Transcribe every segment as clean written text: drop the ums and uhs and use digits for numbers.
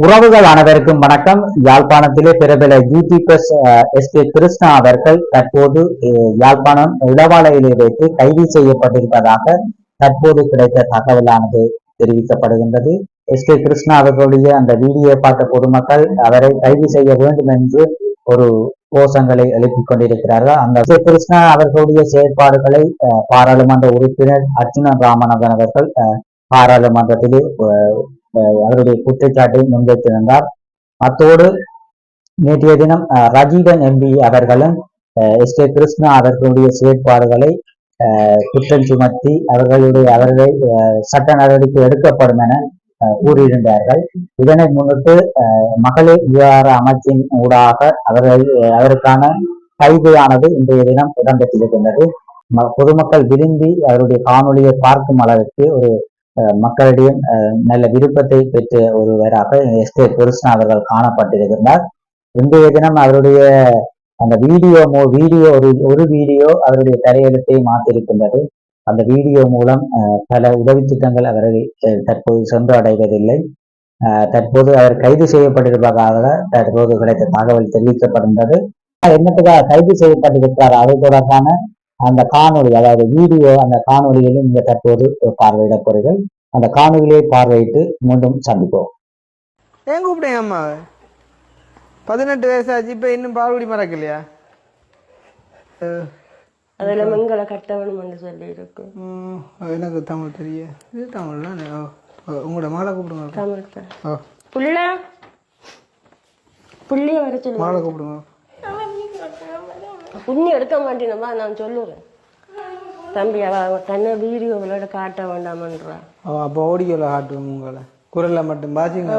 உறவுகள் அனைவருக்கும் வணக்கம். யாழ்ப்பாணத்திலே பிரபல யூடியூபர்ஸ் எஸ்.கே. கிருஷ்ணா அவர்கள் தற்போது யாழ்ப்பாணம் இளவாலையிலே வைத்து கைது செய்யப்பட்டிருப்பதாக தற்போது கிடைத்த தகவலானது தெரிவிக்கப்படுகின்றது. எஸ்.கே. கிருஷ்ணா அவர்களுடைய அந்த வீடியோ பார்த்த பொதுமக்கள் அவரை கைது செய்ய வேண்டும் என்று ஒரு கோஷங்களை எழுப்பிக் கொண்டிருக்கிறார்கள். அந்த எஸ்.கே. கிருஷ்ணா அவர்களுடைய செயற்பாடுகளை பாராளுமன்ற உறுப்பினர் அர்ச்சுனன் ராமநாதன் அவர்கள் பாராளுமன்றத்திலே அவருடைய குற்றச்சாட்டை முன்வைத்திருந்தார். அத்தோடு நேற்றைய தினம் ரஜீவன் எம்பி அவர்களும் எஸ்.கே. கிருஷ்ணா அவர்களுடைய செயற்பாடுகளை குற்றம் சுமத்தி அவர்களை சட்ட நடவடிக்கை எடுக்கப்படும் என கூறியிருந்தார்கள். இதனை முன்னிட்டு மகளிர் விவகார அமைச்சின் ஊடாக அவருக்கான கைதானது இன்றைய தினம் இடம்பெற்றிருக்கின்றது. பொதுமக்கள் விரும்பி அவருடைய காணொலியை பார்க்கும் அளவிற்கு ஒரு மக்களிடையே நல்ல விருப்பத்தை பெற்ற ஒருவராக எஸ்.கே. கிருஷ்ணா அவர்கள் காணப்பட்டிருக்கிறார். இன்றைய தினம் அவருடைய அந்த வீடியோ ஒரு வீடியோ அவருடைய தலையெழுத்தை மாற்றிருக்கின்றது. அந்த வீடியோ மூலம் பல உதவி திட்டங்கள் அவரை தற்போது சென்று அடைவதில்லை. தற்போது அவர் கைது செய்யப்பட்டிருப்பதாக தற்போது கிடைத்த தகவல் தெரிவிக்கப்படுகின்றது. என்னத்துக்காக கைது செய்யப்பட்டிருக்கிறார் அது தொடர்பான அந்த காணொலி, அதாவது வீடியோ, அந்த காணொலியிலும் நீங்க தற்போது பார்வையிட போறீர்கள். அந்த காணொலியை பார்வையிட்டு மீண்டும் சந்திப்போம். ஏன் கூப்பிட்டேன் அம்மா? 18 வயசாச்சு, இப்ப இன்னும் பால்குடி மறக்கலையா? அதில் மங்களை கட்டவணும் சொல்லி இருக்கு. எனக்கு தமிழ் தெரிய, இது தமிழ்லாம். உங்களோட மாலை கூப்பிடுங்க. தமிழ் புள்ளிய வர சொல்லி மாலை கூப்பிடுங்க. புண்ணி எடுக்க மாட்டேனப்பா, நான் சொல்லுறேன் தம்பி. அவ தன்னை வீடியோ விளையாட காட்ட வேண்டாமன்றா. அப்போ ஓடியோல காட்டுவோம் உங்களை, குரல்ல மட்டும் பாத்தீங்க.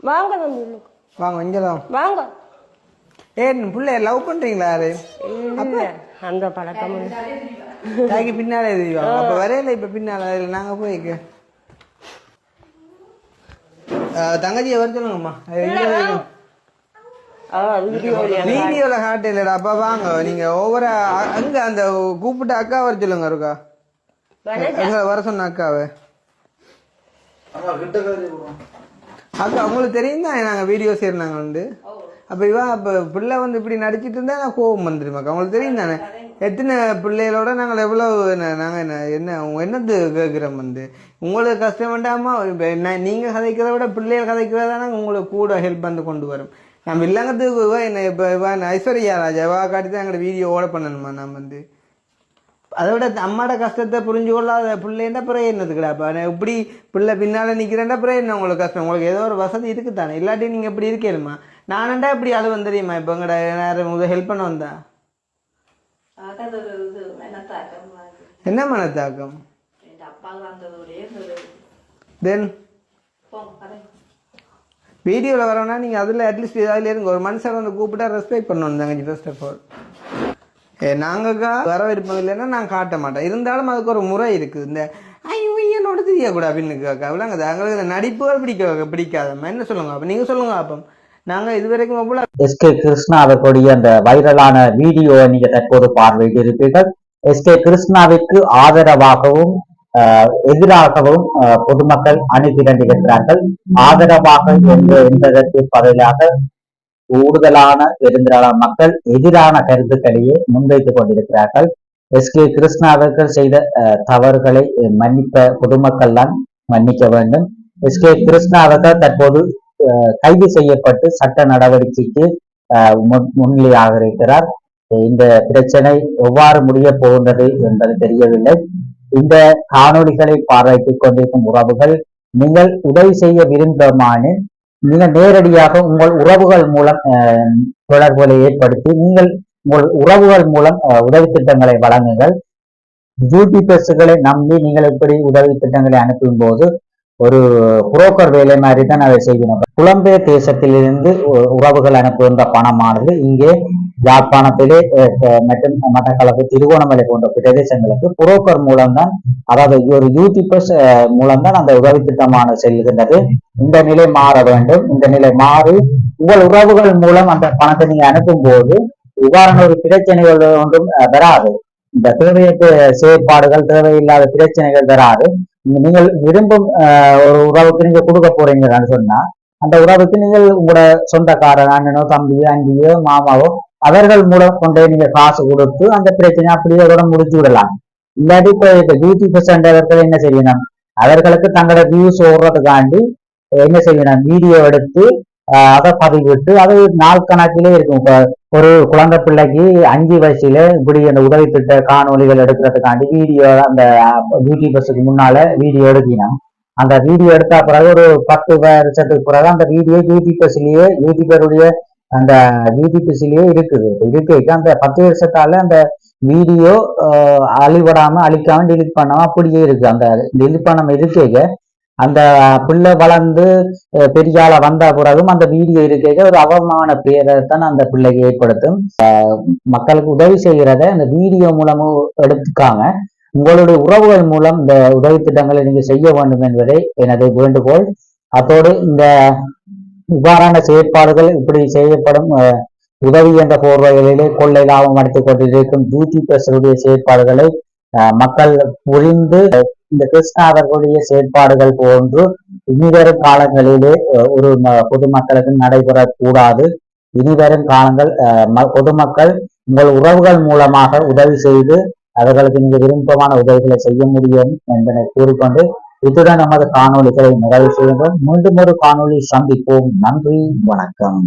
வாங்க தம்பி, வாங்க இங்கதான் வாங்க. ஏன் பிள்ளை லவ் பண்றீங்களா? யாரு? இல்ல, அந்த பழக்கம் தாய்க்கு பின்னாலே தெரியும். அப்ப வரையில இப்ப பின்னால நாங்க போய்க்க தங்கச்சியை வர சொல்லுங்கம்மா. வீடியோல காட்டு இல்லடா. அப்ப வாங்க நீங்க ஒவ்வொரு அங்க அந்த கூப்பிட்டு அக்கா வர சொல்லுங்க. இருக்கா வர சொன்ன அக்காவை. அக்கா உங்களுக்கு தெரியும் தான் நாங்க வீடியோ சேர்ந்தாங்க வந்து. அப்ப அப்ப பிள்ளை இப்படி நடிச்சிட்டு இருந்தா நான் கோபம் வந்துருமாக்கா. உங்களுக்கு தெரியும் தானே எத்தனை பிள்ளைகளோட நாங்கள் எவ்வளவு நாங்க என்னது கேட்கிறோம் உங்களுக்கு கஷ்டம் வேண்டாமா? நீங்க கதைக்கிறத விட பிள்ளைகள் கதைக்கிறதா உங்களுக்கு கூட ஹெல்ப் கொண்டு வரும். நம்ம இல்லங்கத்துக்கு என்ன இப்போ ஐஸ்வர்யா ராஜாவா காட்டி தான் எங்களோட வீடியோ ஓட பண்ணணுமா? நம்ம அதை விட அம்மாட கஷ்டத்தை புரிஞ்சு கொள்ளாத பிள்ளைன்னா பிறகு என்னதுக்குடாப்பா? இப்படி பிள்ளை பின்னால் நிற்கிறேன்டா பிறகு என்ன உங்களுக்கு கஷ்டம்? உங்களுக்கு ஏதோ ஒரு வசதி இருக்குத்தானே, இல்லாட்டி நீங்கள் இப்படி இருக்கேனுமா? நானண்டா இப்படி அது வந்துடுமா? இப்போ எங்கட நேரம் ஹெல்ப் பண்ண வந்தா என்ன மனத்தாக்கம்? தென் வீடியோவில் வரணும்னா நீங்கள் அதில் அட்லீஸ்ட் அதில் இருங்க. ஒரு மனுஷன் கூப்பிட்டா ரெஸ்பெக்ட் பண்ணணும் தாங்க. ஃபர்ஸ்ட் ஆஃப் ஆல் நாங்கக்கா வர விருப்பம் இல்லைன்னா நான் காட்ட மாட்டேன். இருந்தாலும் அதுக்கு ஒரு முறை இருக்குது. இந்த ஐயனோட தெரியக்கூடாது அப்படின்னு கேட்க விளங்குது. எங்களுக்கு நடிப்புகள் பிடிக்காதம்மா. என்ன சொல்லுங்க? அப்போ நீங்கள் சொல்லுங்க. அப்போ நாங்கள் இது வரைக்கும் எஸ்.கே. கிருஷ்ணா அவர்களுடைய அந்த வைரலான வீடியோவை நீங்க தற்போது பார்வையிட்டு இருப்பீர்கள். எஸ்.கே. கிருஷ்ணாவிற்கு ஆதரவாகவும் எதிராகவும் பொதுமக்கள் அணிதிரண்டிருக்கிறார்கள். ஆதரவாக என்பதற்கு பதிலாக கூடுதலான பெருந்திரளான மக்கள் எதிரான கருத்துக்களையே முன்வைத்துக் கொண்டிருக்கிறார்கள். எஸ்.கே. கிருஷ்ணா அவர்கள் செய்த தவறுகளை மன்னிக்க பொதுமக்கள் தான் மன்னிக்க வேண்டும். எஸ்.கே. கிருஷ்ணா அவர்கள் தற்போது கைது செய்யப்பட்டு சட்ட நடவடிக்கைக்கு முன்னிலையாக இருக்கிறார். இந்த பிரச்சனை எவ்வாறு முடிய போகின்றது என்பது தெரியவில்லை. இந்த காணொலிகளை பார்வைத்துக் கொண்டிருக்கும் உறவுகள், நீங்கள் உதவி செய்ய விரும்பமானில் நீங்கள் நேரடியாக உங்கள் உறவுகள் மூலம் தொடர்புகளை ஏற்படுத்தி நீங்கள் உங்கள் உறவுகள் மூலம் உதவி திட்டங்களை வழங்குங்கள். யூடியூபர்ஸ்களை நம்பி நீங்கள் இப்படி உதவி திட்டங்களை அனுப்பும் போது ஒரு புரோக்கர் வேலை மாதிரி தான் அதை செய்யணும். புலம்பெயர் தேசத்திலிருந்து உறவுகள் அனுப்புகின்ற பணமானது இங்கே யாழ்ப்பாணத்திலே மற்றும் மட்டக்களப்பு, திருகோணமலை போன்ற பிரதேசங்களுக்கு புரோக்கர் மூலம்தான், அதாவது ஒரு யூடியூபர்ஸ் மூலம்தான் அந்த உதவி திட்டமானது செல்கின்றது. இந்த நிலை மாற வேண்டும். இந்த நிலை மாறி உங்கள் உறவுகள் மூலம் அந்த பணத்தை நீங்க அனுப்பும் போது இவ்வாறான ஒரு பிரச்சனைகள் ஒன்றும் வராது. இந்த தேவையற்ற செயற்பாடுகள், தேவையில்லாத பிரச்சனைகள் வராது. நீங்கள் விரும்பும் ஒரு உறவுக்கு நீங்க கொடுக்க போறீங்கன்னு சொன்னா அந்த உறவுக்கு நீங்கள் உங்களோட சொந்தக்காரர் அண்ணனோ தம்பியோ அண்டியோ மாமாவோ அவர்கள் மூலம் கொண்டே நீங்க காசு கொடுத்து அந்த பிரச்சனை அப்படியே அதோட முடிச்சு விடலாம். இல்லாட்டி இப்ப யூடியூப் சென்றவர்கள் என்ன செய்யணும், அவர்களுக்கு தங்களோட வியூஸ் ஓடுறதுக்காண்டி என்ன செய்யணும், வீடியோ எடுத்து அதை பதிவிட்டு அது நாள் கணக்கிலே இருக்கும். இப்ப ஒரு குழந்தை பிள்ளைக்கு 5 வயசுல இப்படி அந்த உதவி திட்ட காணொலிகள் எடுக்கிறதுக்காண்டி வீடியோ அந்த யூடியூபர்ஸுக்கு முன்னால வீடியோ எடுக்கணும். அந்த வீடியோ எடுத்த பிறகு ஒரு 10 வருஷத்துக்கு பிறகு அந்த வீடியோ யூடியூபருடைய அந்த யூடியூப்ஸ்லயே இருக்குது. அந்த 10 வருஷத்தால அந்த வீடியோ அழிக்காம டெலிட் பண்ணாம அப்படியே இருக்கு. அந்த டெலிட் பண்ணாம இருக்க அந்த பிள்ளை வளர்ந்து பெரிய ஆளா வந்த பிறகும் அந்த வீடியோ இருக்க ஒரு அவமான பேரை தான் அந்த பிள்ளைக்கு ஏற்படுத்தும். மக்களுக்கு உதவி செய்கிறத இந்த வீடியோ மூலமும் எடுத்துக்காம உங்களுடைய உறவுகள் மூலம் இந்த உதவி திட்டங்களை நீங்க செய்ய வேண்டும் என்பதை எனது வேண்டுகோள். அதோடு இந்த இவ்வாறான செயற்பாடுகள் இப்படி செய்யப்படும் உதவி என்ற போர்வைகளிலே கொள்ளை லாபம் அடித்துக் கொண்டிருக்கும் யூடியூபர்ஸுடைய செயற்பாடுகளை மக்கள் புரிந்து இந்த கிருஷ்ணா அவர்களுடைய செயற்பாடுகள் போன்று இனிவரும் காலங்களிலே ஒரு பொதுமக்களுக்கு நடைபெறக்கூடாது. இனிவரும் காலங்கள் பொதுமக்கள் உங்கள் உறவுகள் மூலமாக உதவி செய்து அவர்களுக்கு நீங்க விருப்பமான உதவிகளை செய்ய முடியும் என்பதை கூறிக்கொண்டு இத்துடன் நமது காணொலிகளை நிறைவு செய்கின்றோம். மீண்டும் ஒரு காணொலி சந்திப்போம். நன்றி, வணக்கம்.